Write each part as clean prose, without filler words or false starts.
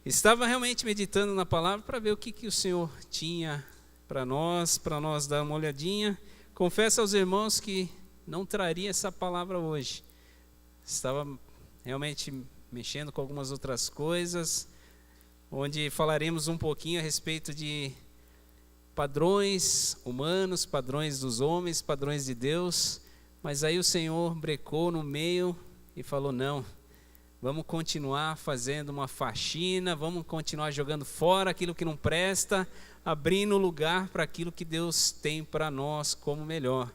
Estava realmente meditando na palavra para ver o que o Senhor tinha para nós dar uma olhadinha. Confesso aos irmãos que não traria essa palavra hoje. Estava realmente mexendo com algumas outras coisas, onde falaremos um pouquinho a respeito de padrões humanos, padrões dos homens, padrões de Deus. Mas aí o Senhor brecou no meio e falou: não, vamos continuar fazendo uma faxina, vamos continuar jogando fora aquilo que não presta, abrindo lugar para aquilo que Deus tem para nós como melhor.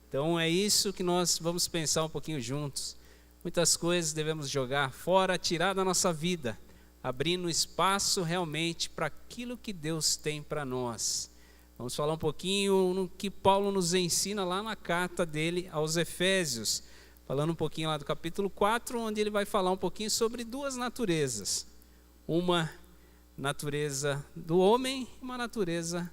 Então é isso que nós vamos pensar um pouquinho juntos. Muitas coisas devemos jogar fora, tirar da nossa vida, abrindo espaço realmente para aquilo que Deus tem para nós. Vamos falar um pouquinho no que Paulo nos ensina lá na carta dele aos Efésios, falando um pouquinho lá do capítulo 4, onde ele vai falar um pouquinho sobre duas naturezas. Uma natureza do homem e uma natureza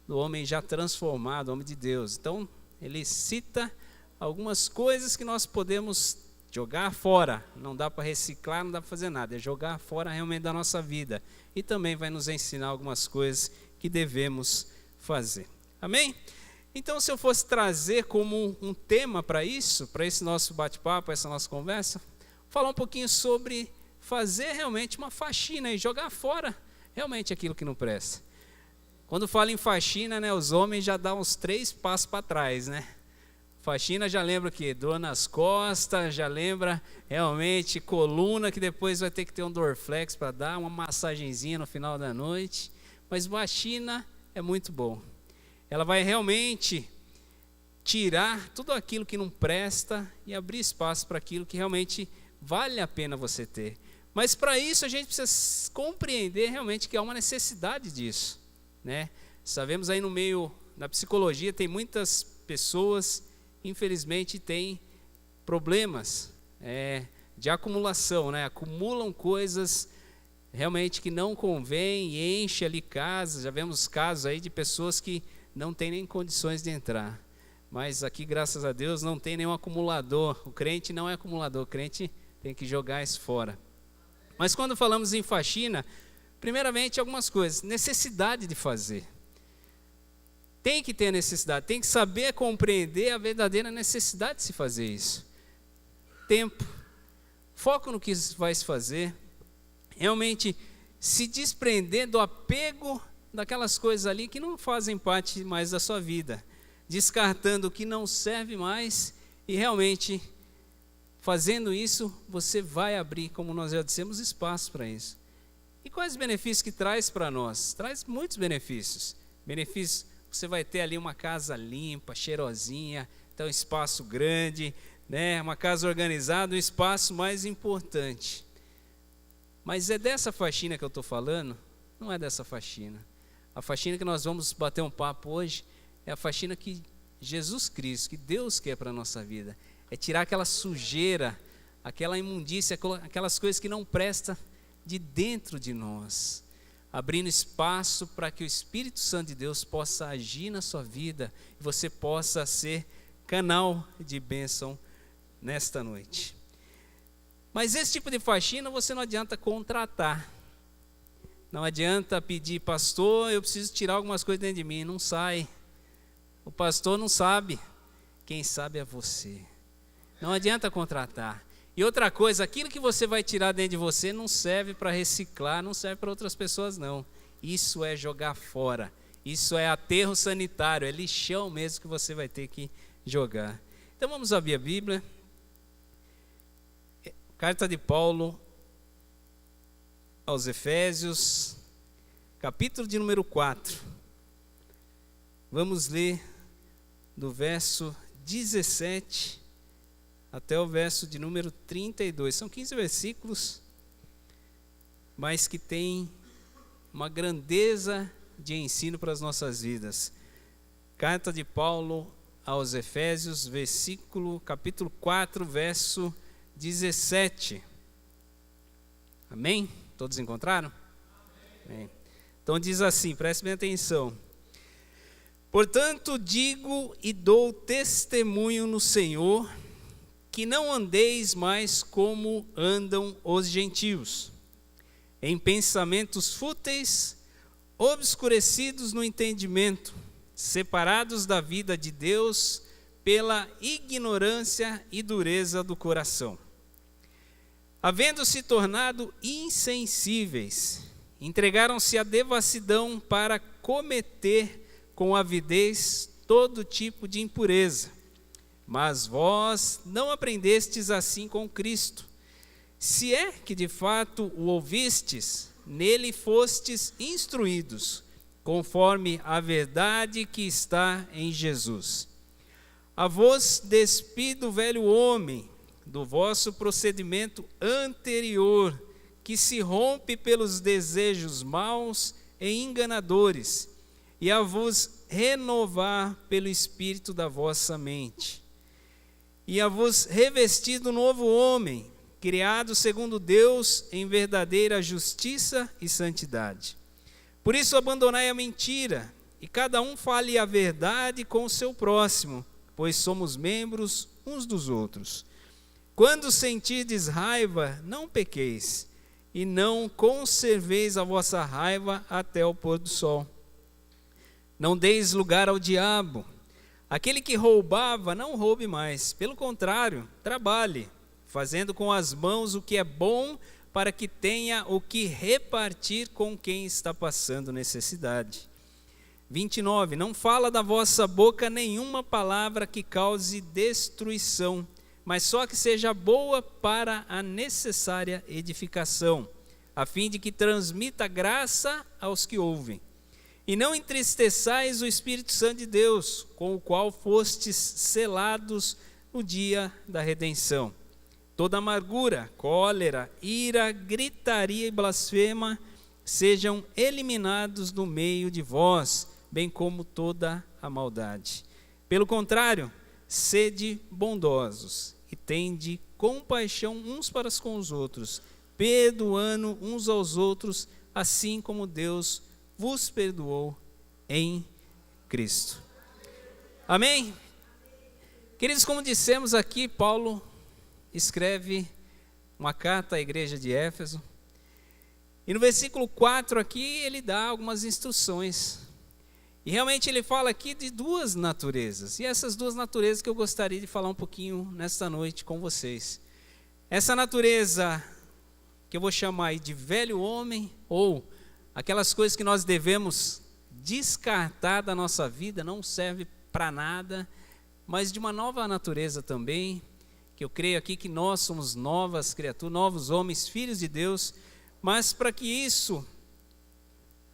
do homem já transformado, homem de Deus. Então, ele cita algumas coisas que nós podemos jogar fora. Não dá para reciclar, não dá para fazer nada. É jogar fora realmente da nossa vida. E também vai nos ensinar algumas coisas que devemos fazer. Amém? Então, se eu fosse trazer como um tema para isso, para esse nosso bate-papo, essa nossa conversa, falar um pouquinho sobre fazer realmente uma faxina e jogar fora realmente aquilo que não presta. Quando fala em faxina, né, os homens já dão uns 3 passos para trás, né? Faxina já lembra o quê? Dor nas costas, já lembra realmente coluna, que depois vai ter que ter um Dorflex para dar uma massagenzinha no final da noite. Mas faxina é muito bom. Ela vai realmente tirar tudo aquilo que não presta e abrir espaço para aquilo que realmente vale a pena você ter. Mas para isso a gente precisa compreender realmente que há uma necessidade disso, né? Sabemos aí no meio da psicologia tem muitas pessoas, infelizmente, têm problemas de acumulação, né? Acumulam coisas realmente que não convém e enche ali casas. Já vemos casos aí de pessoas que não têm nem condições de entrar. Mas aqui, graças a Deus, não tem nenhum acumulador. O crente não é acumulador, o crente tem que jogar isso fora. Mas quando falamos em faxina, primeiramente algumas coisas, necessidade de fazer. Tem que ter necessidade, tem que saber compreender a verdadeira necessidade de se fazer isso. Tempo, foco no que vai se fazer, realmente se desprender do apego daquelas coisas ali que não fazem parte mais da sua vida, descartando o que não serve mais e realmente fazendo isso, você vai abrir, como nós já dissemos, espaço para isso. E quais os benefícios que traz para nós? Traz muitos benefícios. Benefícios, você vai ter ali uma casa limpa, cheirosinha, então um espaço grande, né? Uma casa organizada, um espaço mais importante. Mas é dessa faxina que eu estou falando? Não é dessa faxina. A faxina que nós vamos bater um papo hoje é a faxina que Jesus Cristo, que Deus quer para a nossa vida. É tirar aquela sujeira, aquela imundícia, aquelas coisas que não prestam de dentro de nós. Abrindo espaço para que o Espírito Santo de Deus possa agir na sua vida e você possa ser canal de bênção nesta noite. Mas esse tipo de faxina você não adianta contratar. Não adianta pedir: pastor, eu preciso tirar algumas coisas dentro de mim. Não sai. O pastor não sabe. Quem sabe é você. Não adianta contratar. E outra coisa, aquilo que você vai tirar dentro de você não serve para reciclar, não serve para outras pessoas, não. Isso é jogar fora. Isso é aterro sanitário, é lixão mesmo que você vai ter que jogar. Então vamos abrir a Bíblia. Carta de Paulo aos Efésios, capítulo de número 4. Vamos ler do verso 17 até o verso de número 32. São 15 versículos, mas que tem uma grandeza de ensino para as nossas vidas. Carta de Paulo aos Efésios, capítulo 4, verso 17. Amém? Todos encontraram? Amém. Então diz assim, preste bem atenção. Portanto, digo e dou testemunho no Senhor, que não andeis mais como andam os gentios, em pensamentos fúteis, obscurecidos no entendimento, separados da vida de Deus pela ignorância e dureza do coração. Havendo se tornado insensíveis, entregaram-se à devassidão para cometer com avidez todo tipo de impureza. Mas vós não aprendestes assim com Cristo. Se é que de fato o ouvistes, nele fostes instruídos, conforme a verdade que está em Jesus. A vos despido o velho homem, do vosso procedimento anterior, que se rompe pelos desejos maus e enganadores, e a vos renovar pelo Espírito da vossa mente. E a vos revestir do novo homem, criado segundo Deus em verdadeira justiça e santidade. Por isso abandonai a mentira, e cada um fale a verdade com o seu próximo, pois somos membros uns dos outros. Quando sentirdes raiva, não pequeis, e não conserveis a vossa raiva até o pôr do sol. Não deis lugar ao diabo. Aquele que roubava, não roube mais. Pelo contrário, trabalhe, fazendo com as mãos o que é bom, para que tenha o que repartir com quem está passando necessidade. 29. Não fala da vossa boca nenhuma palavra que cause destruição, mas só que seja boa para a necessária edificação, a fim de que transmita graça aos que ouvem. E não entristeçais o Espírito Santo de Deus, com o qual fostes selados no dia da redenção. Toda amargura, cólera, ira, gritaria e blasfema sejam eliminados do meio de vós, bem como toda a maldade. Pelo contrário, sede bondosos e tende compaixão uns para com os outros, perdoando uns aos outros, assim como Deus vos perdoou em Cristo. Amém? Queridos, como dissemos aqui, Paulo escreve uma carta à igreja de Éfeso, e no versículo 4 aqui ele dá algumas instruções, e realmente ele fala aqui de duas naturezas, e essas duas naturezas que eu gostaria de falar um pouquinho nesta noite com vocês. Essa natureza que eu vou chamar de velho homem, ou aquelas coisas que nós devemos descartar da nossa vida, não serve para nada, mas de uma nova natureza também, que eu creio aqui que nós somos novas criaturas, novos homens, filhos de Deus, mas para que isso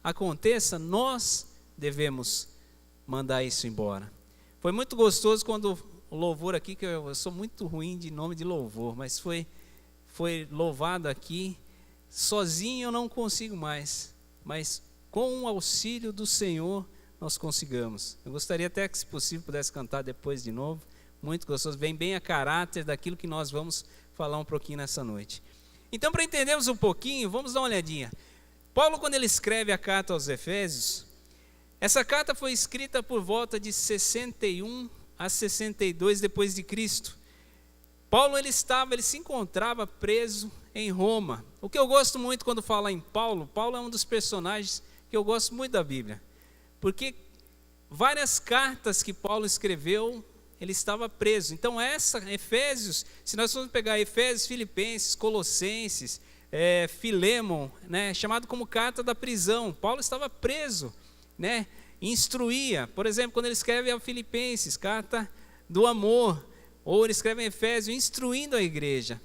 aconteça, nós devemos mandar isso embora. Foi muito gostoso quando o louvor aqui, que eu sou muito ruim de nome de louvor, mas foi louvado aqui. Sozinho eu não consigo mais, mas com o auxílio do Senhor nós consigamos. Eu gostaria até que, se possível, pudesse cantar depois de novo. Muito gostoso, vem bem a caráter daquilo que nós vamos falar um pouquinho nessa noite. Então, para entendermos um pouquinho, vamos dar uma olhadinha. Paulo, quando ele escreve a carta aos Efésios, essa carta foi escrita por volta de 61 a 62 depois de Cristo. Paulo ele se encontrava preso em Roma. O que eu gosto muito quando fala em Paulo, Paulo é um dos personagens que eu gosto muito da Bíblia, porque várias cartas que Paulo escreveu, ele estava preso. Então Efésios, se nós formos pegar Efésios, Filipenses, Colossenses, Filemon, né, chamado como carta da prisão, Paulo estava preso, né, instruía, por exemplo, quando ele escreve a Filipenses, carta do amor, ou ele escreve em Efésios, instruindo a igreja.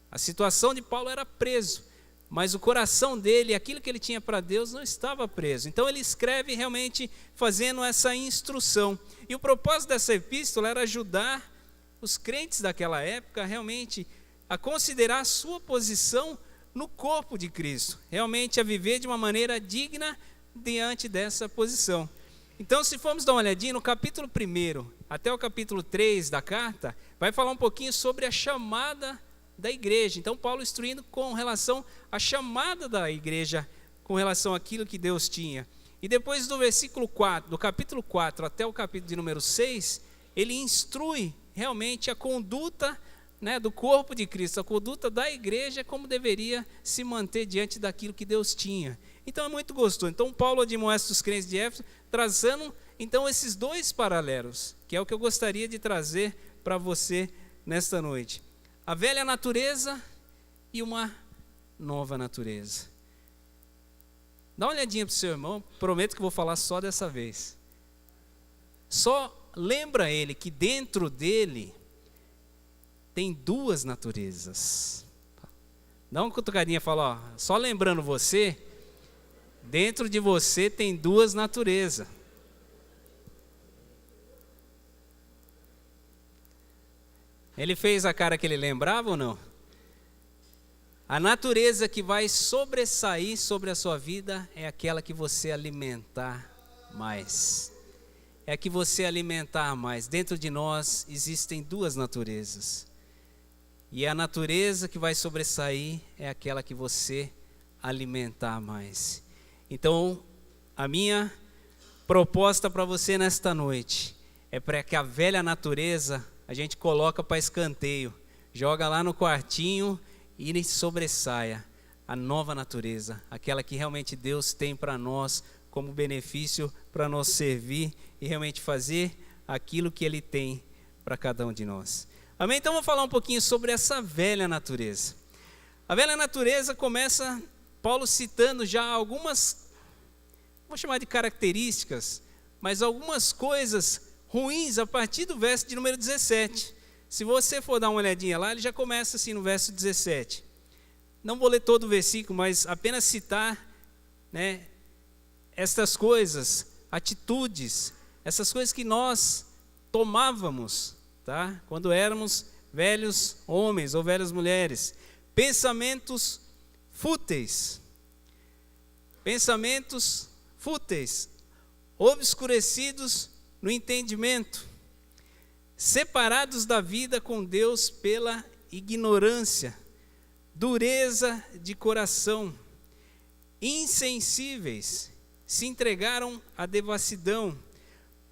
A situação de Paulo era preso, mas o coração dele, aquilo que ele tinha para Deus, não estava preso. Então ele escreve realmente fazendo essa instrução. E o propósito dessa epístola era ajudar os crentes daquela época realmente a considerar a sua posição no corpo de Cristo, realmente a viver de uma maneira digna diante dessa posição. Então, se formos dar uma olhadinha no capítulo 1 até o capítulo 3 da carta, vai falar um pouquinho sobre a chamada da igreja. Então, Paulo instruindo com relação à chamada da igreja, com relação àquilo que Deus tinha. E depois do versículo 4, do capítulo 4 até o capítulo de número 6, ele instrui realmente a conduta né, do corpo de Cristo, a conduta da igreja, como deveria se manter diante daquilo que Deus tinha. Então é muito gostoso. Então Paulo admoesta os crentes de Éfeso, trazendo então esses dois paralelos, que é o que eu gostaria de trazer para você nesta noite. A velha natureza e uma nova natureza. Dá uma olhadinha para o seu irmão, prometo que vou falar só dessa vez. Só lembra ele que dentro dele tem duas naturezas. Dá uma cutucadinha e fala, ó, só lembrando você, dentro de você tem duas naturezas. Ele fez a cara que ele lembrava ou não? A natureza que vai sobressair sobre a sua vida é aquela que você alimentar mais. É a que você alimentar mais. Dentro de nós existem duas naturezas. E a natureza que vai sobressair é aquela que você alimentar mais. Então, a minha proposta para você nesta noite é para que a velha natureza a gente coloca para escanteio, joga lá no quartinho e sobressaia a nova natureza, aquela que realmente Deus tem para nós como benefício para nos servir e realmente fazer aquilo que Ele tem para cada um de nós. Amém? Então vou falar um pouquinho sobre essa velha natureza. A velha natureza começa, Paulo citando já algumas, vou chamar de características, mas algumas coisas ruins a partir do verso de número 17. Se você for dar uma olhadinha lá, ele já começa assim no verso 17. Não vou ler todo o versículo, mas apenas citar, né, estas coisas, atitudes, essas coisas que nós tomávamos, tá? Quando éramos velhos homens ou velhas mulheres. Pensamentos fúteis, obscurecidos no entendimento, separados da vida com Deus pela ignorância, dureza de coração, insensíveis, se entregaram à devassidão,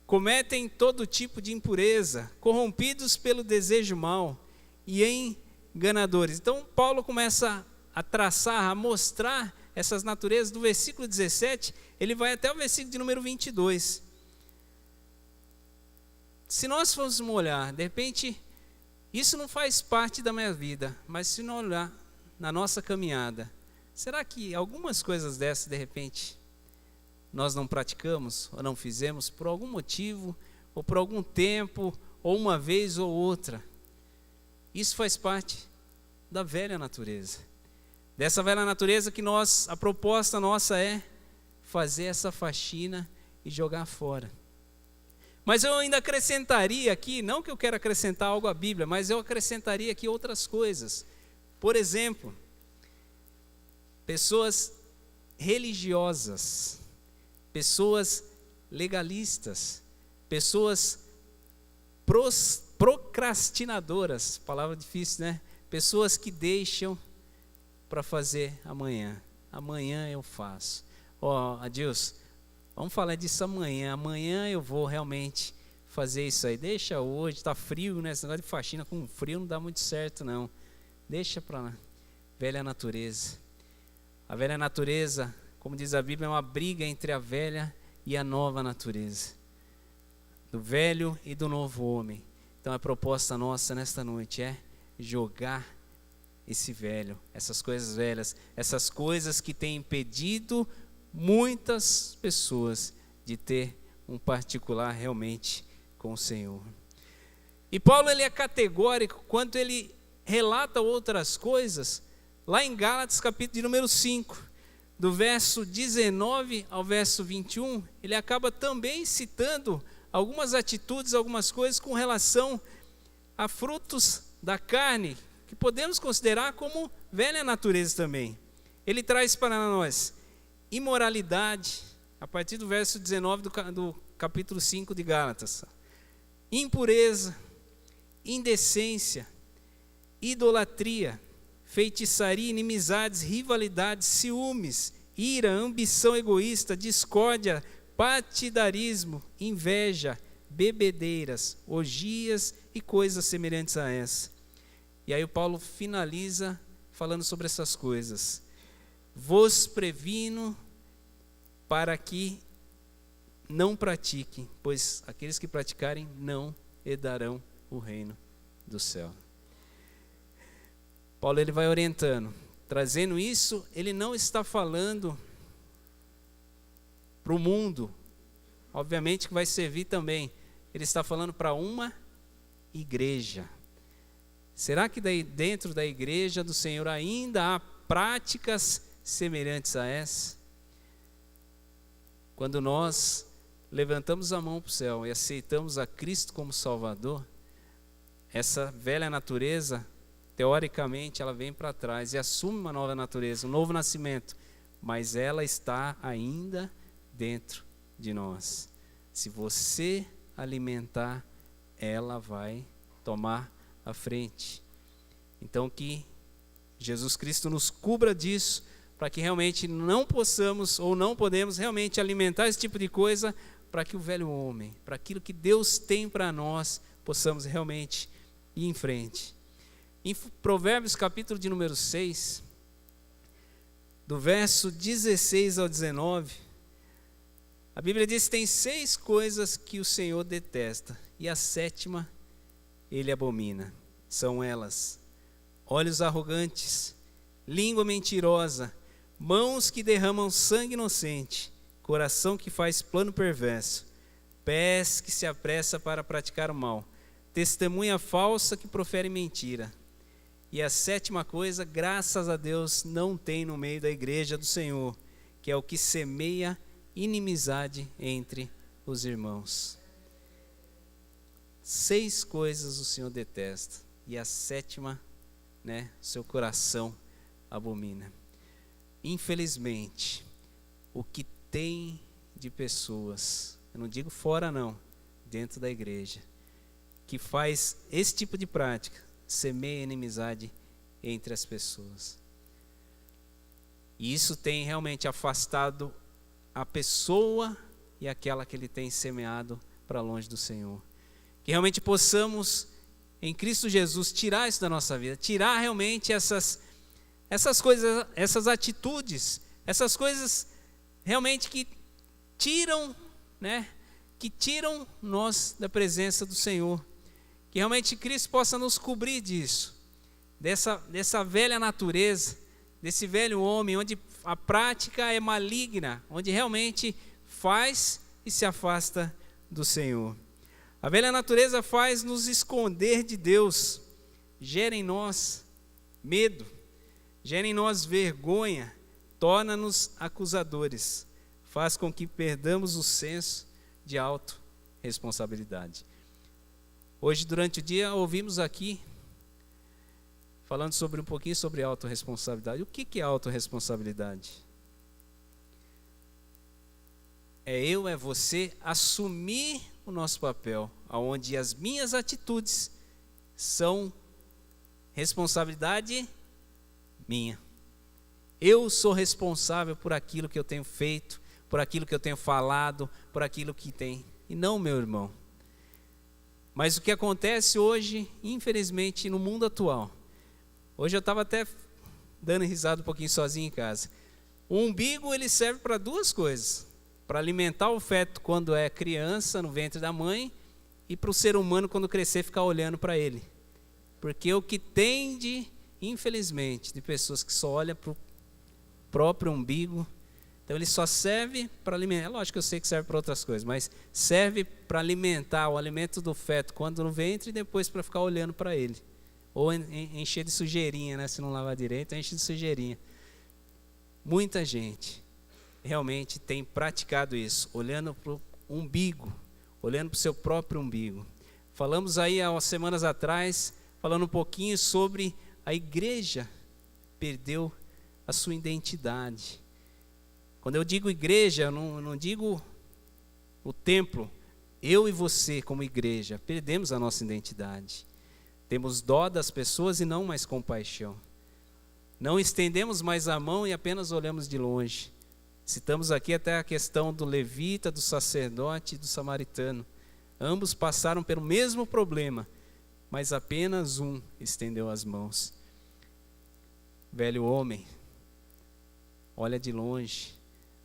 cometem todo tipo de impureza, corrompidos pelo desejo mau e enganadores. Então Paulo começa a traçar, a mostrar essas naturezas do versículo 17, ele vai até o versículo de número 22. Se nós formos olhar, de repente, isso não faz parte da minha vida, mas se não olhar na nossa caminhada, será que algumas coisas dessas, de repente, nós não praticamos ou não fizemos por algum motivo, ou por algum tempo, ou uma vez ou outra? Isso faz parte da velha natureza. Dessa velha natureza que a proposta nossa é fazer essa faxina e jogar fora. Mas eu ainda acrescentaria aqui, não que eu quero acrescentar algo à Bíblia, mas eu acrescentaria aqui outras coisas. Por exemplo, pessoas religiosas, pessoas legalistas, pessoas procrastinadoras, palavra difícil, né? Pessoas que deixam para fazer amanhã. Amanhã eu faço. Adilson, vamos falar disso amanhã. Amanhã eu vou realmente fazer isso aí. Deixa hoje, está frio, né? Esse negócio de faxina com frio não dá muito certo, não. Deixa para lá. Velha natureza. A velha natureza, como diz a Bíblia, é uma briga entre a velha e a nova natureza. Do velho e do novo homem. Então a proposta nossa nesta noite é jogar esse velho, essas coisas velhas, essas coisas que têm impedido muitas pessoas de ter um particular realmente com o Senhor. E Paulo, ele é categórico quando ele relata outras coisas, lá em Gálatas capítulo de número 5, do verso 19 ao verso 21, ele acaba também citando algumas atitudes, algumas coisas com relação a frutos da carne, que podemos considerar como velha natureza também. Ele traz para nós imoralidade, a partir do verso 19 do capítulo 5 de Gálatas, impureza, indecência, idolatria, feitiçaria, inimizades, rivalidades, ciúmes, ira, ambição egoísta, discórdia, partidarismo, inveja, bebedeiras, orgias e coisas semelhantes a essa. E aí o Paulo finaliza falando sobre essas coisas. Vos previno para que não pratiquem, pois aqueles que praticarem não herdarão o reino do céu. Paulo ele vai orientando, trazendo isso, ele não está falando para o mundo, obviamente que vai servir também, ele está falando para uma igreja. Será que dentro da igreja do Senhor ainda há práticas semelhantes a essa? Quando nós levantamos a mão para o céu e aceitamos a Cristo como Salvador, essa velha natureza, teoricamente, ela vem para trás e assume uma nova natureza, um novo nascimento, mas ela está ainda dentro de nós. Se você alimentar, ela vai tomar a frente. Então que Jesus Cristo nos cubra disso, para que realmente não possamos ou não podemos realmente alimentar esse tipo de coisa, para que o velho homem, para aquilo que Deus tem para nós, possamos realmente ir em frente. Em Provérbios capítulo de número 6, do verso 16 ao 19, a Bíblia diz que tem 6 coisas que o Senhor detesta, e a 7ª ele abomina. São elas: olhos arrogantes, língua mentirosa, mãos que derramam sangue inocente, coração que faz plano perverso, pés que se apressa para praticar o mal, testemunha falsa que profere mentira. E a 7ª coisa, graças a Deus, não tem no meio da igreja do Senhor, que é o que semeia inimizade entre os irmãos. 6 coisas o Senhor detesta, e a 7ª, seu coração abomina. Infelizmente, o que tem de pessoas, eu não digo fora não, dentro da igreja, que faz esse tipo de prática, semeia inimizade entre as pessoas. E isso tem realmente afastado a pessoa e aquela que ele tem semeado para longe do Senhor. Que realmente possamos, em Cristo Jesus, tirar isso da nossa vida, tirar realmente essas coisas, essas atitudes, essas coisas realmente que tiram, que tiram nós da presença do Senhor. Que realmente Cristo possa nos cobrir disso, dessa velha natureza, desse velho homem, onde a prática é maligna, onde realmente faz e se afasta do Senhor. A velha natureza faz nos esconder de Deus, gera em nós medo, gera em nós vergonha, torna-nos acusadores, faz com que perdamos o senso de autorresponsabilidade. Hoje, durante o dia, ouvimos aqui, falando um pouquinho sobre autorresponsabilidade. O que é autorresponsabilidade? É eu, é você assumir o nosso papel, onde as minhas atitudes são responsabilidade minha. Eu sou responsável por aquilo que eu tenho feito, por aquilo que eu tenho falado, por aquilo que tem, e não meu irmão. Mas o que acontece hoje, infelizmente, no mundo atual, hoje eu estava até dando risada um pouquinho sozinho em casa. O umbigo ele serve para 2 coisas: para alimentar o feto quando é criança no ventre da mãe, e para o ser humano quando crescer ficar olhando para ele. Porque o que tem infelizmente, de pessoas que só olham para o próprio umbigo, então ele só serve para alimentar. É lógico que eu sei que serve para outras coisas, mas serve para alimentar o alimento do feto quando no ventre, e depois para ficar olhando para ele. Ou encher de sujeirinha, se não lavar direito, enche de sujeirinha. Muita gente realmente tem praticado isso, olhando para o umbigo, olhando para o seu próprio umbigo. Falamos aí há semanas atrás, falando um pouquinho sobre a igreja perdeu a sua identidade. Quando eu digo igreja, eu não digo o templo. Eu e você, como igreja, perdemos a nossa identidade. Temos dó das pessoas e não mais compaixão. Não estendemos mais a mão e apenas olhamos de longe. Citamos aqui até a questão do levita, do sacerdote e do samaritano. Ambos passaram pelo mesmo problema, mas apenas um estendeu as mãos. Velho homem, olha de longe.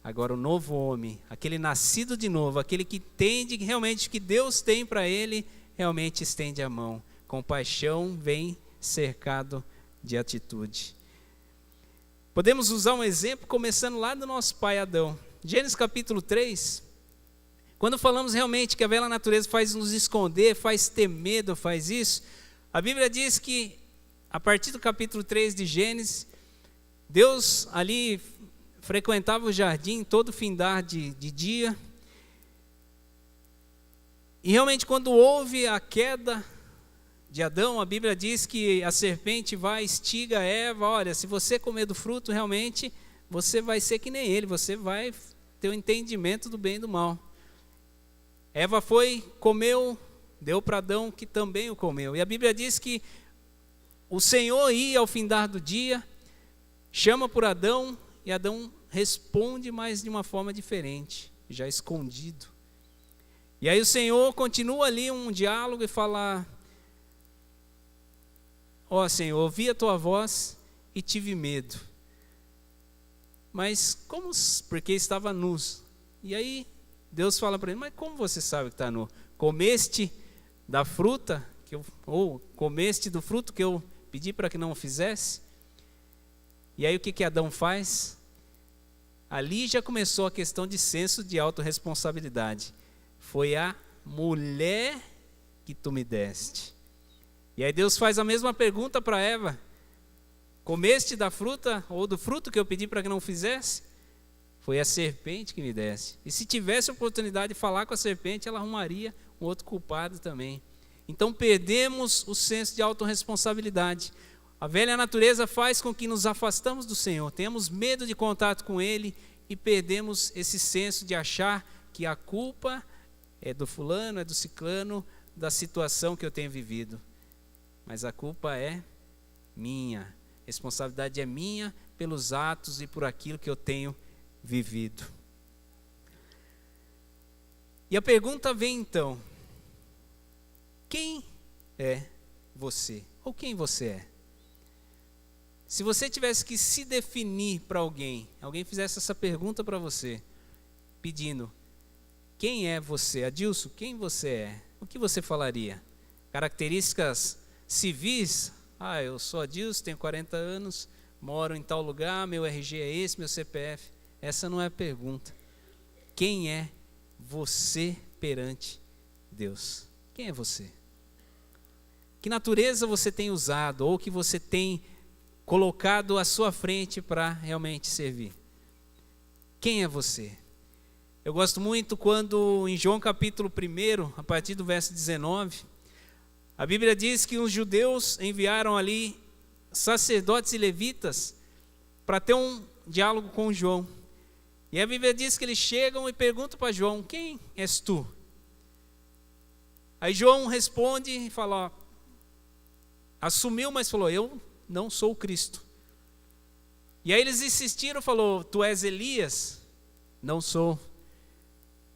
Agora o novo homem, aquele nascido de novo, aquele que entende realmente o que Deus tem para ele, realmente estende a mão. Compaixão vem cercado de atitude. Podemos usar um exemplo começando lá do nosso pai Adão. Gênesis capítulo 3, quando falamos realmente que a velha natureza faz nos esconder, faz ter medo, faz isso, a Bíblia diz que a partir do capítulo 3 de Gênesis, Deus ali frequentava o jardim todo findar de dia, e realmente quando houve a queda de Adão, a Bíblia diz que a serpente vai, estiga Eva, olha, se você comer do fruto, realmente você vai ser que nem ele, você vai ter o entendimento do bem e do mal. Eva foi, comeu, deu para Adão, que também o comeu. E a Bíblia diz que o Senhor ia ao findar do dia, chama por Adão, e Adão responde, mas de uma forma diferente, já escondido. E aí o Senhor continua ali um diálogo e fala: ó Senhor, ouvi a tua voz e tive medo. Mas como? Porque estava nus. E aí Deus fala para ele: mas como você sabe que está nu? Comeste da fruta, ou comeste do fruto que eu pedi para que não o fizesse? E aí o que Adão faz? Ali já começou a questão de senso de autorresponsabilidade. Foi a mulher que tu me deste. E aí Deus faz a mesma pergunta para Eva: comeste da fruta ou do fruto que eu pedi para que não fizesse? Foi a serpente que me desse. E se tivesse a oportunidade de falar com a serpente, ela arrumaria um outro culpado também. Então perdemos o senso de autorresponsabilidade. A velha natureza faz com que nos afastamos do Senhor, temos medo de contato com Ele e perdemos esse senso de achar que a culpa é do fulano, é do ciclano, da situação que eu tenho vivido. Mas a culpa é minha, a responsabilidade é minha pelos atos e por aquilo que eu tenho vivido. E a pergunta vem então: quem é você? Ou quem você é? Se você tivesse que se definir para alguém fizesse essa pergunta para você, pedindo: quem é você? Adilson, quem você é? O que você falaria? Características civis? Eu sou Adilson, tenho 40 anos, moro em tal lugar, meu RG é esse, meu CPF. Essa não é a pergunta. Quem é você perante Deus? Quem é você? Que natureza você tem usado ou que você tem colocado à sua frente para realmente servir? Quem é você? Eu gosto muito quando em João capítulo 1, a partir do verso 19, a Bíblia diz que os judeus enviaram ali sacerdotes e levitas para ter um diálogo com João. E a Bíblia diz que eles chegam e perguntam para João: quem és tu? Aí João responde e fala, assumiu, mas falou: eu não sou o Cristo. E aí eles insistiram, falou: tu és Elias? Não sou.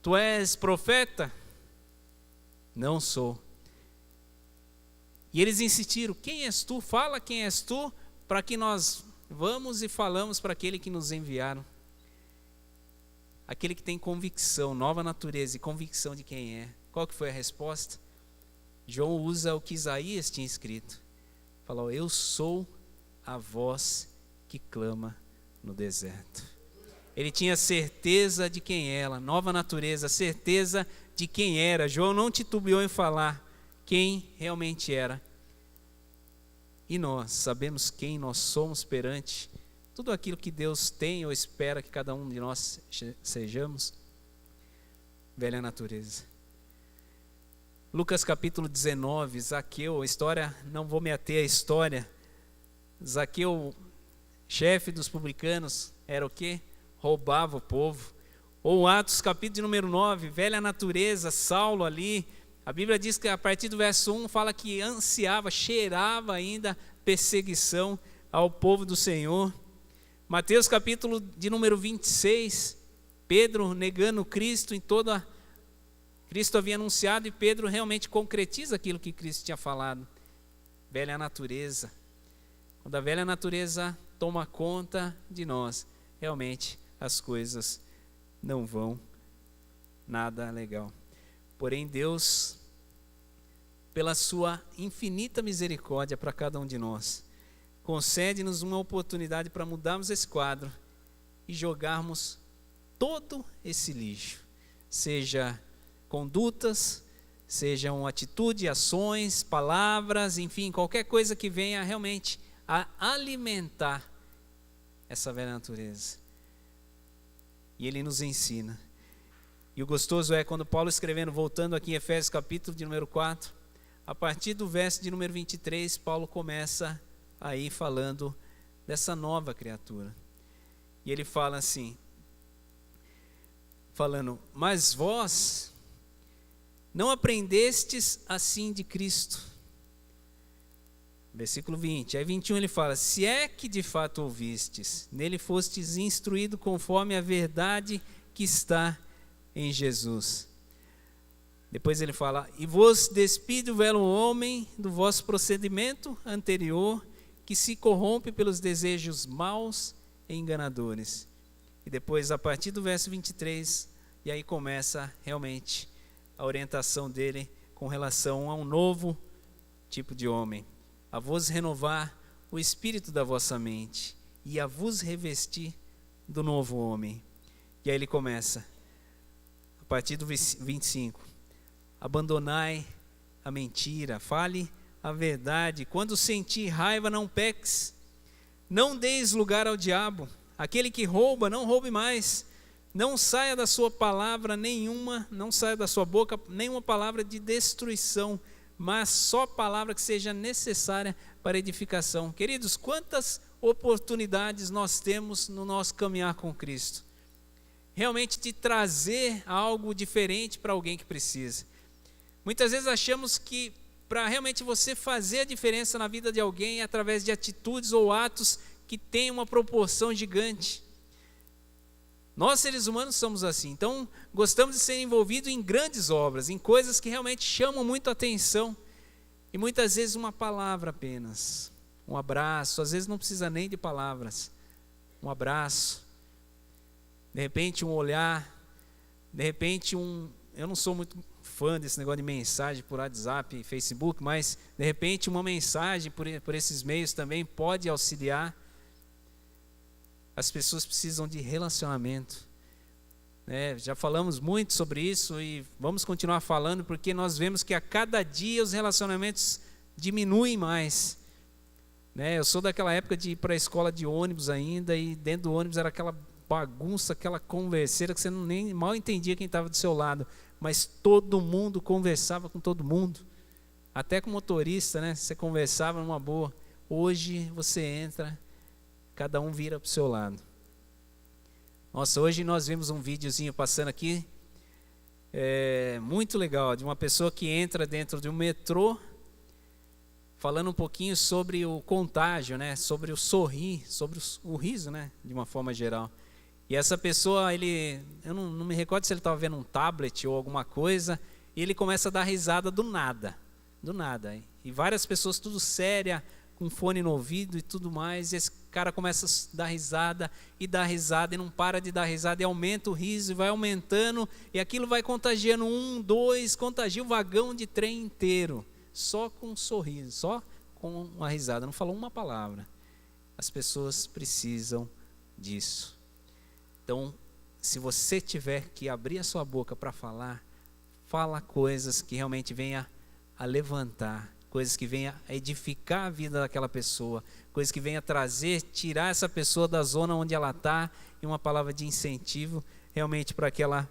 Tu és profeta? Não sou. E eles insistiram: quem és tu? Fala quem és tu, para que nós vamos e falamos para aquele que nos enviaram. Aquele que tem convicção, nova natureza e convicção de quem é. Qual que foi a resposta? João usa o que Isaías tinha escrito. Falou: eu sou a voz que clama no deserto. Ele tinha certeza de quem era, nova natureza, certeza de quem era. João não titubeou em falar quem realmente era. E nós sabemos quem nós somos perante tudo aquilo que Deus tem ou espera que cada um de nós sejamos. Velha natureza. Lucas capítulo 19, Zaqueu, a história, não vou me ater à história. Zaqueu, chefe dos publicanos, era o quê? Roubava o povo. Ou Atos capítulo de número 9, velha natureza, Saulo ali. A Bíblia diz que a partir do verso 1 fala que ansiava, cheirava ainda perseguição ao povo do Senhor. Mateus capítulo de número 26, Pedro negando Cristo em toda... Cristo havia anunciado e Pedro realmente concretiza aquilo que Cristo tinha falado. velha natureza. Quando a velha natureza toma conta de nós, realmente as coisas não vão nada legal. Porém, Deus, pela sua infinita misericórdia para cada um de nós, concede-nos uma oportunidade para mudarmos esse quadro e jogarmos todo esse lixo, seja condutas, sejam atitudes, ações, palavras, enfim, qualquer coisa que venha realmente a alimentar essa velha natureza. E ele nos ensina. E o gostoso é quando Paulo escrevendo, voltando aqui em Efésios capítulo de número 4, a partir do verso de número 23, Paulo começa aí falando dessa nova criatura. E ele fala assim, falando, mas vós não aprendestes assim de Cristo. Versículo 20, aí 21 ele fala, se é que de fato ouvistes, nele fostes instruído conforme a verdade que está em Jesus. Depois ele fala, e vos despide o velho homem do vosso procedimento anterior, que se corrompe pelos desejos maus e enganadores. E depois, a partir do verso 23, e aí começa realmente a orientação dele com relação a um novo tipo de homem. A vos renovar o espírito da vossa mente e a vos revestir do novo homem. E aí ele começa, a partir do 25, abandonai a mentira, fale a verdade, quando sentir raiva não peques, não deis lugar ao diabo, aquele que rouba não roube mais, não saia da sua palavra nenhuma, não saia da sua boca nenhuma palavra de destruição, mas só palavra que seja necessária para edificação. Queridos, quantas oportunidades nós temos no nosso caminhar com Cristo, realmente de trazer algo diferente para alguém que precisa. Muitas vezes achamos que para realmente você fazer a diferença na vida de alguém é através de atitudes ou atos que têm uma proporção gigante. Nós seres humanos somos assim, então gostamos de ser envolvidos em grandes obras, em coisas que realmente chamam muito a atenção. E muitas vezes uma palavra apenas, um abraço, às vezes não precisa nem de palavras, um abraço, de repente um olhar, de repente eu não sou muito fã desse negócio de mensagem por WhatsApp e Facebook, mas de repente uma mensagem por esses meios também pode auxiliar. As pessoas precisam de relacionamento, né? Já falamos muito sobre isso e vamos continuar falando, porque nós vemos que a cada dia os relacionamentos diminuem mais, né? Eu sou daquela época de ir para a escola de ônibus ainda, e dentro do ônibus era aquela bagunça, aquela converseira que você nem mal entendia quem estava do seu lado, mas todo mundo conversava com todo mundo, até com o motorista, né? Você conversava numa boa. Hoje você entra, cada um vira para o seu lado. Nossa, hoje nós vimos um videozinho passando aqui, muito legal, de uma pessoa que entra dentro de um metrô, falando um pouquinho sobre o contágio, né? Sobre o sorrir, sobre o riso, né? De uma forma geral. E essa pessoa, eu não me recordo se ele estava vendo um tablet ou alguma coisa, e ele começa a dar risada do nada. E várias pessoas tudo séria, com fone no ouvido e tudo mais, e esse cara começa a dar risada, e não para de dar risada, e aumenta o riso, e vai aumentando, e aquilo vai contagiando 1, 2, contagia o vagão de trem inteiro, só com um sorriso, só com uma risada, não falou uma palavra. As pessoas precisam disso. Então, se você tiver que abrir a sua boca para falar, fala coisas que realmente venham a levantar, coisas que venham a edificar a vida daquela pessoa, coisas que venham a trazer, tirar essa pessoa da zona onde ela está, e uma palavra de incentivo, realmente para que ela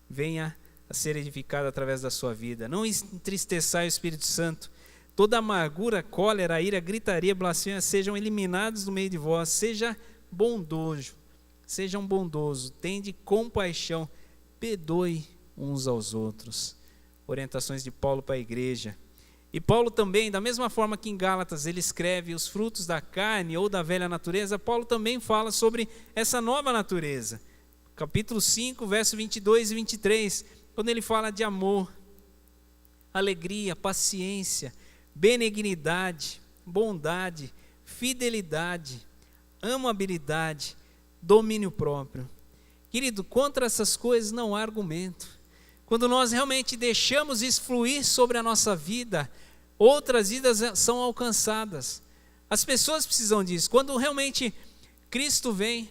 venha a ser edificada através da sua vida. Não entristeçai o Espírito Santo. Toda amargura, cólera, ira, gritaria, blasfêmia sejam eliminados do meio de vós. Sejam bondosos, tende compaixão, perdoe uns aos outros. Orientações de Paulo para a igreja. E Paulo também, da mesma forma que em Gálatas ele escreve os frutos da carne ou da velha natureza, Paulo também fala sobre essa nova natureza. Capítulo 5, verso 22 e 23, quando ele fala de amor, alegria, paciência, benignidade, bondade, fidelidade, amabilidade, domínio próprio. Querido, contra essas coisas não há argumento. Quando nós realmente deixamos isso fluir sobre a nossa vida, outras vidas são alcançadas. As pessoas precisam disso. Quando realmente Cristo vem,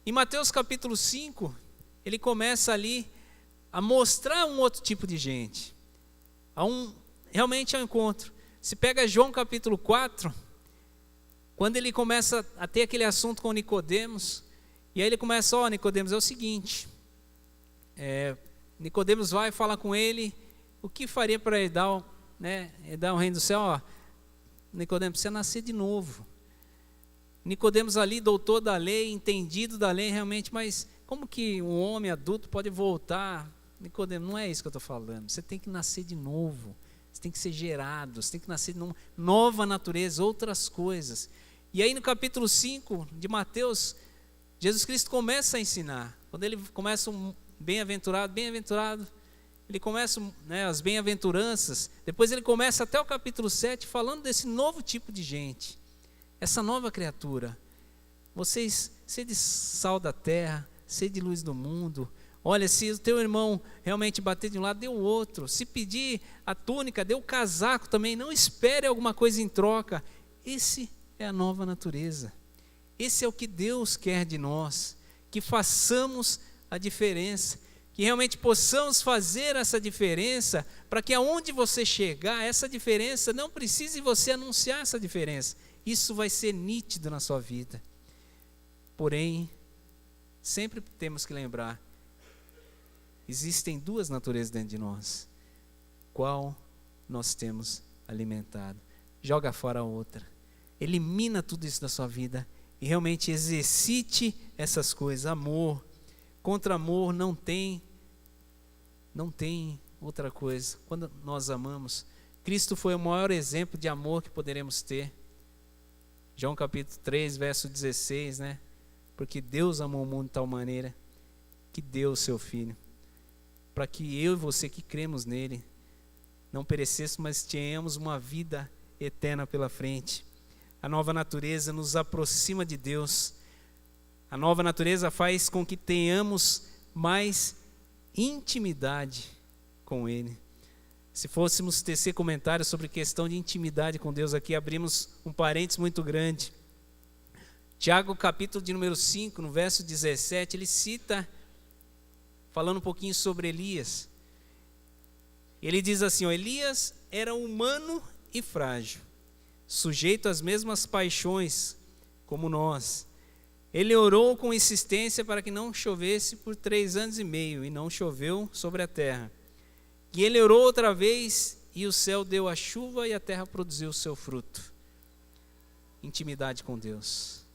em Mateus capítulo 5, ele começa ali a mostrar um outro tipo de gente. Realmente é um encontro. Se pega João capítulo 4, quando ele começa a ter aquele assunto com Nicodemos, e aí ele começa, Nicodemos, é o seguinte, Nicodemos vai falar com ele, o que faria para ele dar o reino do céu? Nicodemos, precisa nascer de novo. Nicodemos ali, doutor da lei, entendido da lei realmente, mas como que um homem adulto pode voltar? Nicodemos, não é isso que eu estou falando, você tem que nascer de novo, você tem que ser gerado, você tem que nascer de uma nova natureza, outras coisas. E aí no capítulo 5 de Mateus, Jesus Cristo começa a ensinar. Quando ele começa bem-aventurado, ele começa as bem-aventuranças, depois ele começa até o capítulo 7 falando desse novo tipo de gente, essa nova criatura. Vocês, sede sal da terra, sede luz do mundo. Olha, se o teu irmão realmente bater de um lado, dê o outro. Se pedir a túnica, dê o casaco também. Não espere alguma coisa em troca. Esse é a nova natureza. Esse é o que Deus quer de nós, que façamos a diferença, que realmente possamos fazer essa diferença, para que aonde você chegar, essa diferença, não precise você anunciar essa diferença, isso vai ser nítido na sua vida. Porém, sempre temos que lembrar, existem duas naturezas dentro de nós, qual nós temos alimentado. Joga fora a outra, elimina tudo isso da sua vida, e realmente exercite essas coisas. Amor, contra amor não tem outra coisa. Quando nós amamos, Cristo foi o maior exemplo de amor que poderemos ter. João capítulo 3, verso 16, Porque Deus amou o mundo de tal maneira que deu o seu Filho, para que eu e você que cremos nele, não perecêssemos, mas tenhamos uma vida eterna pela frente. A nova natureza nos aproxima de Deus. A nova natureza faz com que tenhamos mais intimidade com Ele. Se fôssemos tecer comentários sobre questão de intimidade com Deus aqui, abrimos um parênteses muito grande. Tiago, capítulo de número 5, no verso 17, ele cita, falando um pouquinho sobre Elias. Ele diz assim, Elias era humano e frágil, sujeito às mesmas paixões como nós. Ele orou com insistência para que não chovesse por 3 anos e meio, e não choveu sobre a terra. E ele orou outra vez, e o céu deu a chuva, e a terra produziu o seu fruto. Intimidade com Deus.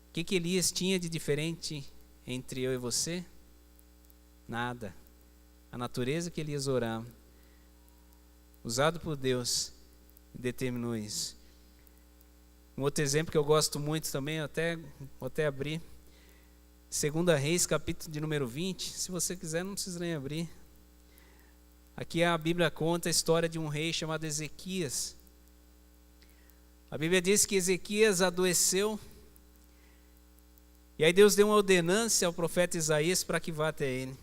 O que Elias tinha de diferente entre eu e você? Nada. A natureza que Elias orava, usado por Deus, determinou isso. Um outro exemplo que eu gosto muito também, vou até abrir, 2 Reis, capítulo de número 20, se você quiser não precisa nem abrir. Aqui a Bíblia conta a história de um rei chamado Ezequias. A Bíblia diz que Ezequias adoeceu, e aí Deus deu uma ordenância ao profeta Isaías para que vá até ele.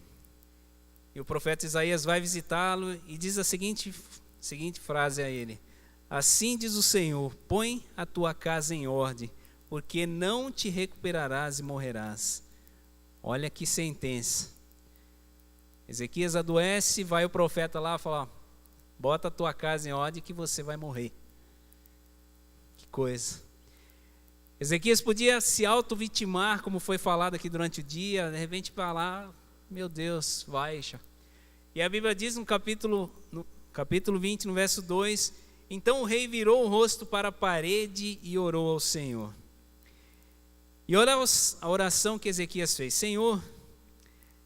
E o profeta Isaías vai visitá-lo e diz a seguinte frase a ele: assim diz o Senhor, põe a tua casa em ordem, porque não te recuperarás e morrerás. Olha que sentença. Ezequias adoece, vai o profeta lá e fala, bota a tua casa em ordem que você vai morrer. Que coisa. Ezequias podia se auto-vitimar, como foi falado aqui durante o dia, de repente falar, meu Deus, vai. E a Bíblia diz no capítulo 20, no verso 2, então o rei virou o rosto para a parede e orou ao Senhor. E olha a oração que Ezequias fez. Senhor,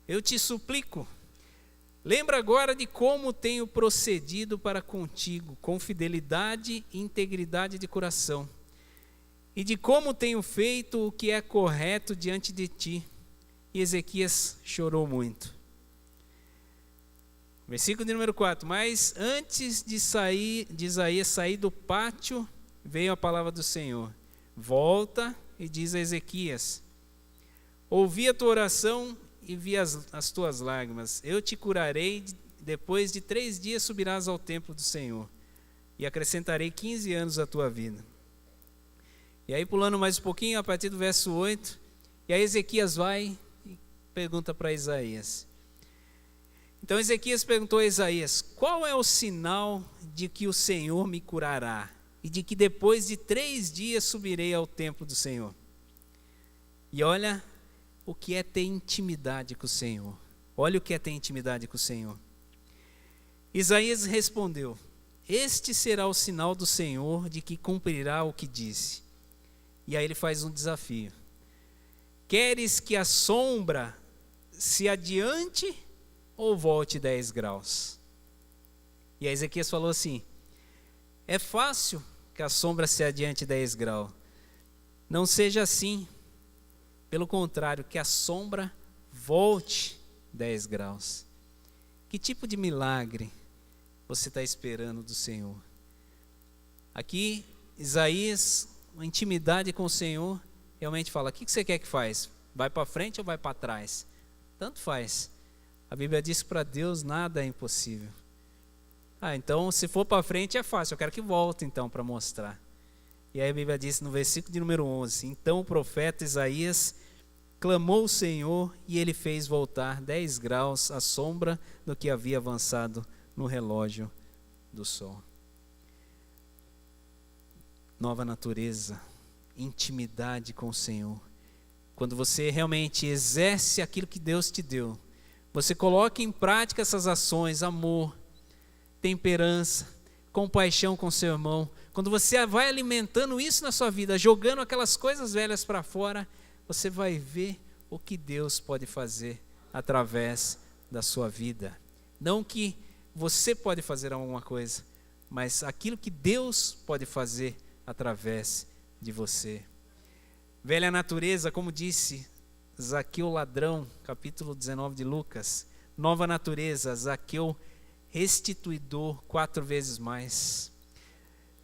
eu te suplico, lembra agora de como tenho procedido para contigo, com fidelidade e integridade de coração, e de como tenho feito o que é correto diante de ti. E Ezequias chorou muito. Versículo de número 4. Mas antes de Isaías sair do pátio veio a palavra do Senhor: volta e diz a Ezequias: ouvi a tua oração e vi as tuas lágrimas. Eu te curarei, depois de 3 dias subirás ao templo do Senhor, e acrescentarei 15 anos à tua vida. E aí, pulando mais um pouquinho, a partir do verso 8, e aí Ezequias vai e pergunta para Isaías. Então Ezequias perguntou a Isaías: qual é o sinal de que o Senhor me curará, e de que depois de 3 dias subirei ao templo do Senhor? E olha o que é ter intimidade com o Senhor. Olha o que é ter intimidade com o Senhor. Isaías respondeu: este será o sinal do Senhor de que cumprirá o que disse. E aí ele faz um desafio: queres que a sombra se adiante ou volte 10 graus? E aí Ezequias falou assim: é fácil que a sombra se adiante 10 graus. Não seja assim. Pelo contrário, que a sombra volte 10 graus. Que tipo de milagre você está esperando do Senhor? Aqui, Isaías, uma intimidade com o Senhor, realmente fala: o que você quer que faz? Vai para frente ou vai para trás? Tanto faz. A Bíblia diz que para Deus nada é impossível. Então se for para frente é fácil, eu quero que volte então para mostrar. E aí a Bíblia diz no versículo de número 11: então o profeta Isaías clamou ao Senhor e ele fez voltar 10 graus a sombra do que havia avançado no relógio do sol. Nova natureza, intimidade com o Senhor. Quando você realmente exerce aquilo que Deus te deu, você coloca em prática essas ações: amor, temperança, compaixão com seu irmão. Quando você vai alimentando isso na sua vida, jogando aquelas coisas velhas para fora, você vai ver o que Deus pode fazer através da sua vida. Não que você pode fazer alguma coisa, mas aquilo que Deus pode fazer através de você. Velha natureza, como disse Zaqueu ladrão, capítulo 19 de Lucas. Nova natureza, Zaqueu restituidor 4 vezes mais.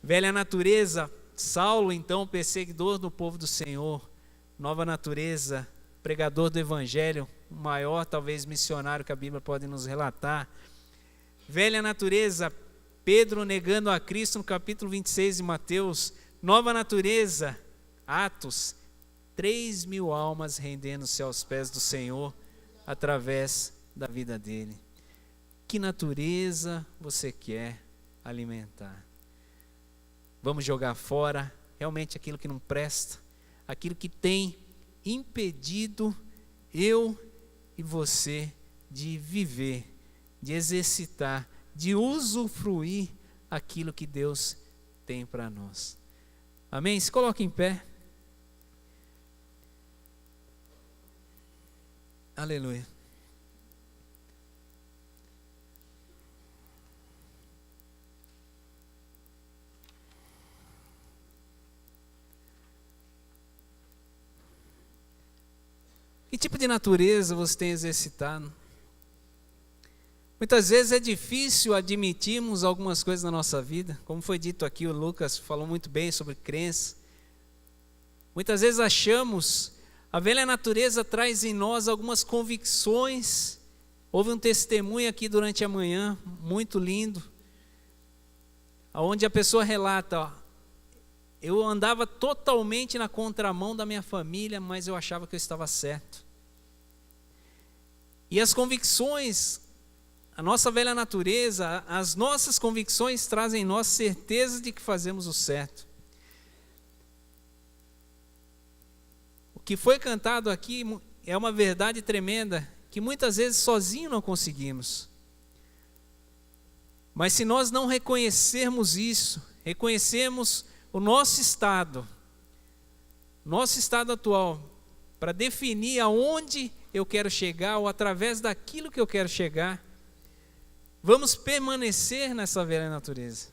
Velha natureza, Saulo, então perseguidor do povo do Senhor. Nova natureza, pregador do Evangelho, o maior talvez missionário que a Bíblia pode nos relatar. Velha natureza, Pedro negando a Cristo no capítulo 26 de Mateus. Nova natureza, Atos, 3.000 almas rendendo-se aos pés do Senhor através da vida dele. Que natureza você quer alimentar? Vamos jogar fora realmente aquilo que não presta, aquilo que tem impedido eu e você de viver, de exercitar, de usufruir aquilo que Deus tem para nós. Amém? Se coloque em pé. Aleluia. Que tipo de natureza você tem exercitado? Muitas vezes é difícil admitirmos algumas coisas na nossa vida. Como foi dito aqui, o Lucas falou muito bem sobre crença. Muitas vezes achamos, a velha natureza traz em nós algumas convicções. Houve um testemunho aqui durante a manhã, muito lindo, onde a pessoa relata: eu andava totalmente na contramão da minha família, mas eu achava que eu estava certo. E as convicções, a nossa velha natureza, as nossas convicções trazem em nós certeza de que fazemos o certo. O que foi cantado aqui é uma verdade tremenda, que muitas vezes sozinho não conseguimos. Mas se nós não reconhecermos isso, reconhecermos o nosso estado atual, para definir aonde eu quero chegar, ou através daquilo que eu quero chegar, vamos permanecer nessa velha natureza.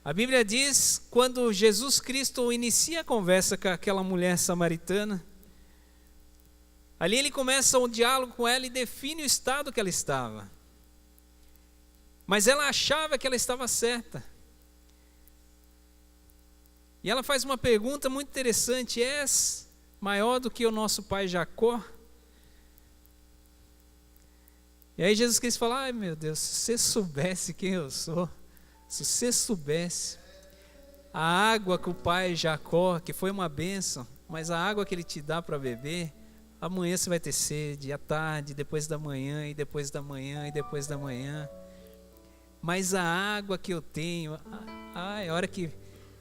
A Bíblia diz, quando Jesus Cristo inicia a conversa com aquela mulher samaritana, ali ele começa um diálogo com ela e define o estado que ela estava. Mas ela achava que ela estava certa. E ela faz uma pergunta muito interessante: és maior do que o nosso pai Jacó? E aí Jesus Cristo fala: ai meu Deus, se você soubesse quem eu sou, se você soubesse a água que o pai Jacó, que foi uma bênção, mas a água que ele te dá para beber, amanhã você vai ter sede, à tarde, depois da manhã, e depois da manhã, e depois da manhã. Mas a água que eu tenho, a hora que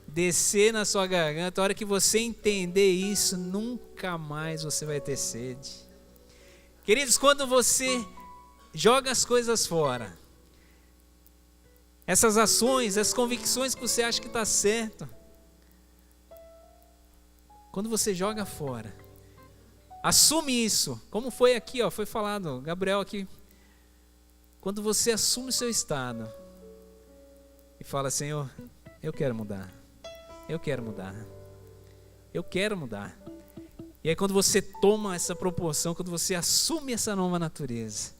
descer na sua garganta, a hora que você entender isso, nunca mais você vai ter sede. Queridos, quando você joga as coisas fora, essas ações, as convicções que você acha que está certo, quando você joga fora, assume isso, como foi aqui, foi falado, Gabriel aqui, quando você assume o seu estado e fala: Senhor, eu quero mudar, eu quero mudar, eu quero mudar. E aí quando você toma essa proporção, quando você assume essa nova natureza,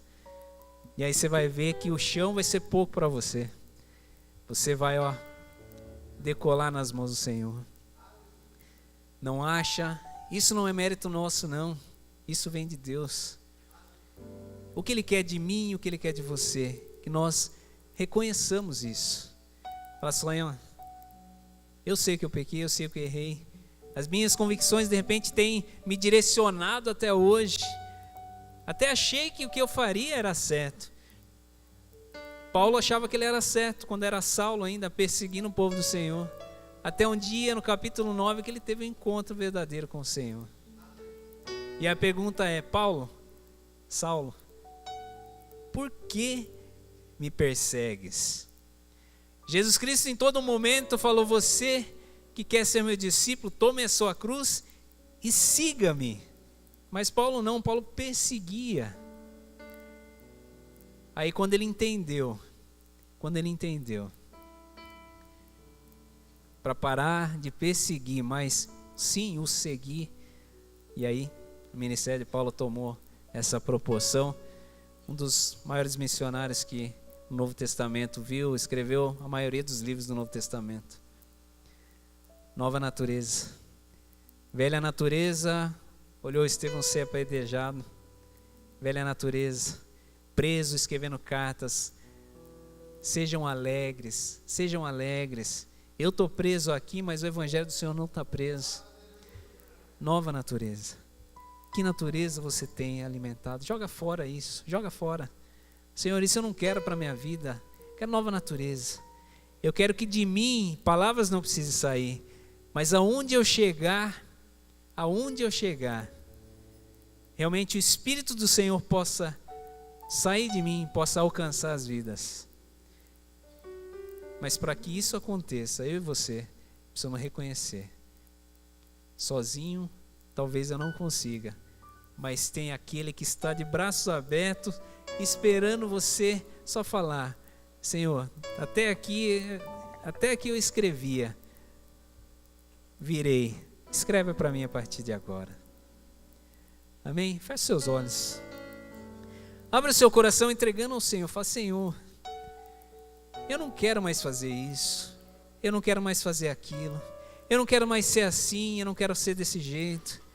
e aí você vai ver que o chão vai ser pouco para você. Você vai decolar nas mãos do Senhor. Não acha, isso não é mérito nosso não, isso vem de Deus. O que Ele quer de mim, o que Ele quer de você, que nós reconheçamos isso. Fala: Senhor, eu sei que eu pequei, eu sei que eu errei. As minhas convicções de repente têm me direcionado até hoje. Até achei que o que eu faria era certo. Paulo achava que ele era certo quando era Saulo ainda, perseguindo o povo do Senhor. Até um dia, no capítulo 9, que ele teve um encontro verdadeiro com o Senhor. E a pergunta é: Saulo, por que me persegues? Jesus Cristo em todo momento falou: você que quer ser meu discípulo, tome a sua cruz e siga-me. Mas Paulo não, Paulo perseguia. Aí quando ele entendeu, para parar de perseguir, mas sim o seguir, e aí o ministério de Paulo tomou essa proporção. Um dos maiores missionários que o Novo Testamento viu, escreveu a maioria dos livros do Novo Testamento. Nova natureza. Velha natureza, olhou Estevão ser apedrejado. Velha natureza, preso, escrevendo cartas. Sejam alegres, sejam alegres. Eu estou preso aqui, mas o Evangelho do Senhor não está preso. Nova natureza. Que natureza você tem alimentado? Joga fora isso, joga fora. Senhor, isso eu não quero para a minha vida. Quero nova natureza. Eu quero que de mim palavras não precisem sair, mas aonde eu chegar, realmente o Espírito do Senhor possa sair de mim, possa alcançar as vidas. Mas para que isso aconteça, eu e você precisamos reconhecer: sozinho talvez eu não consiga, mas tem aquele que está de braços abertos, esperando você só falar: Senhor, até aqui eu escrevia, virei, escreve para mim a partir de agora. Amém? Feche seus olhos, abra o seu coração entregando ao Senhor. Fala: Senhor, eu não quero mais fazer isso, eu não quero mais fazer aquilo, eu não quero mais ser assim, eu não quero ser desse jeito.